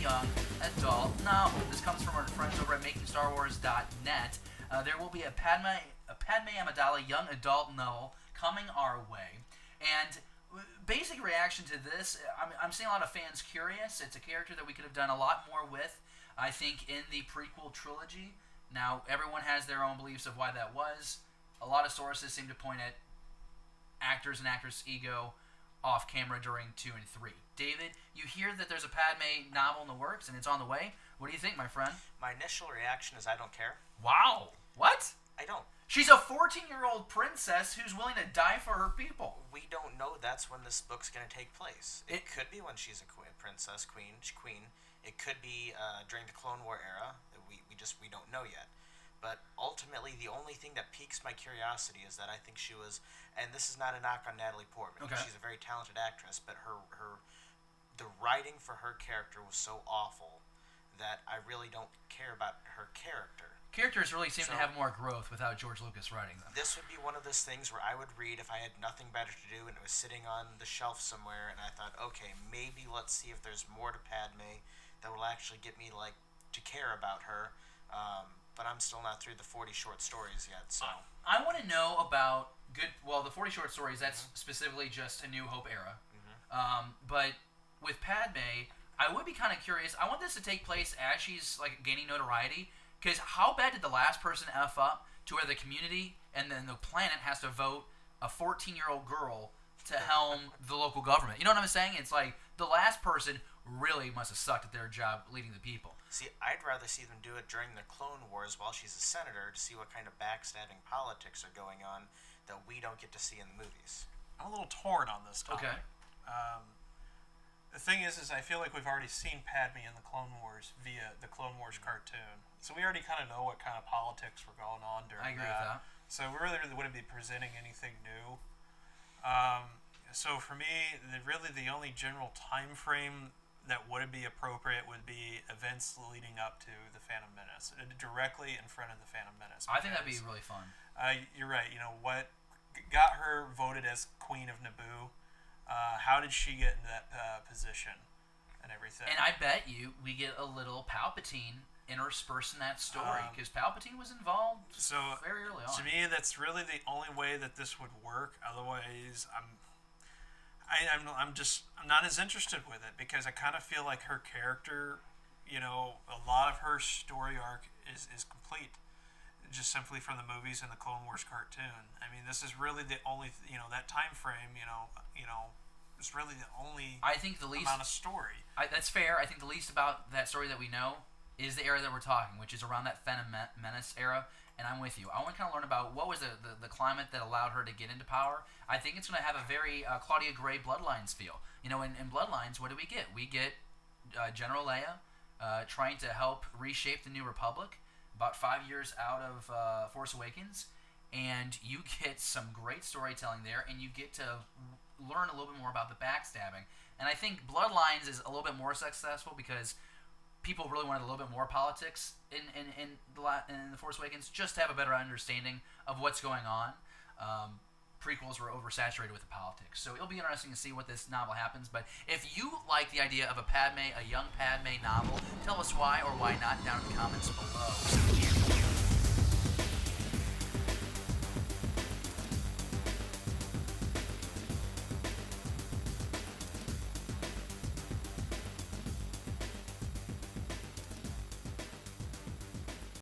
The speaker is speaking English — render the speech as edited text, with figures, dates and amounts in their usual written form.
young adult novel. This comes from our friends over at MakingStarWars.net. There will be a Padme Amidala young adult novel coming our way. And basic reaction to this, I'm seeing a lot of fans curious. It's a character that we could have done a lot more with, I think, in the prequel trilogy. Now, everyone has their own beliefs of why that was. A lot of sources seem to point at actors and actress' ego off camera during 2 and 3. David, you hear that there's a Padme novel in the works and it's on the way. What do you think, my friend? My initial reaction is I don't care. Wow. What? I don't. She's a 14-year-old princess who's willing to die for her people. We don't know that's when this book's going to take place. It could be when she's a princess, queen. It could be during the Clone War era. We don't know yet. But ultimately, the only thing that piques my curiosity is that I think she was, and this is not a knock on Natalie Portman. Okay. She's a very talented actress, but the writing for her character was so awful that I really don't care about her character. Characters really seem to have more growth without George Lucas writing them. This would be one of those things where I would read if I had nothing better to do and it was sitting on the shelf somewhere, and I thought, okay, maybe let's see if there's more to Padme that will actually get me to care about her. But I'm still not through the 40 short stories yet. So I want to know about the 40 short stories. That's specifically just a New Hope era. But with Padme, I would be kind of curious. I want this to take place as she's gaining notoriety. Because how bad did the last person F up to where the community and then the planet has to vote a 14-year-old girl to helm the local government? You know what I'm saying? It's like the last person really must have sucked at their job leading the people. See, I'd rather see them do it during the Clone Wars while she's a senator to see what kind of backstabbing politics are going on that we don't get to see in the movies. I'm a little torn on this topic. Okay. The thing is I feel like we've already seen Padme in the Clone Wars via the Clone Wars cartoon. So we already kind of know what kind of politics were going on during that. I agree with that. So we really wouldn't be presenting anything new. So for me, the only general time frame that would be appropriate would be events leading up to the Phantom Menace, directly in front of the Phantom Menace. I think that'd be really fun. You're right. What got her voted as Queen of Naboo? How did she get into that position and everything? And I bet you we get a little Palpatine interspersed in that story because Palpatine was involved very early on. To me, that's really the only way that this would work. Otherwise, I'm not as interested with it because I kind of feel like her character, a lot of her story arc is complete, just simply from the movies and the Clone Wars cartoon. I mean, this is really the only that time frame. It's really the only amount of story. That's fair. I think the least about that story that we know is the era that we're talking, which is around that Phantom Menace era. And I'm with you. I want to kind of learn about what was the climate that allowed her to get into power. I think it's going to have a very Claudia Gray Bloodlines feel. In Bloodlines, what do? We get General Leia trying to help reshape the New Republic about 5 years out of Force Awakens. And you get some great storytelling there, and you get to learn a little bit more about the backstabbing. And I think Bloodlines is a little bit more successful because people really wanted a little bit more politics in the Force Awakens just to have a better understanding of what's going on. Prequels were oversaturated with the politics. So it'll be interesting to see what this novel happens. But if you like the idea of a young Padme novel, tell us why or why not down in the comments below.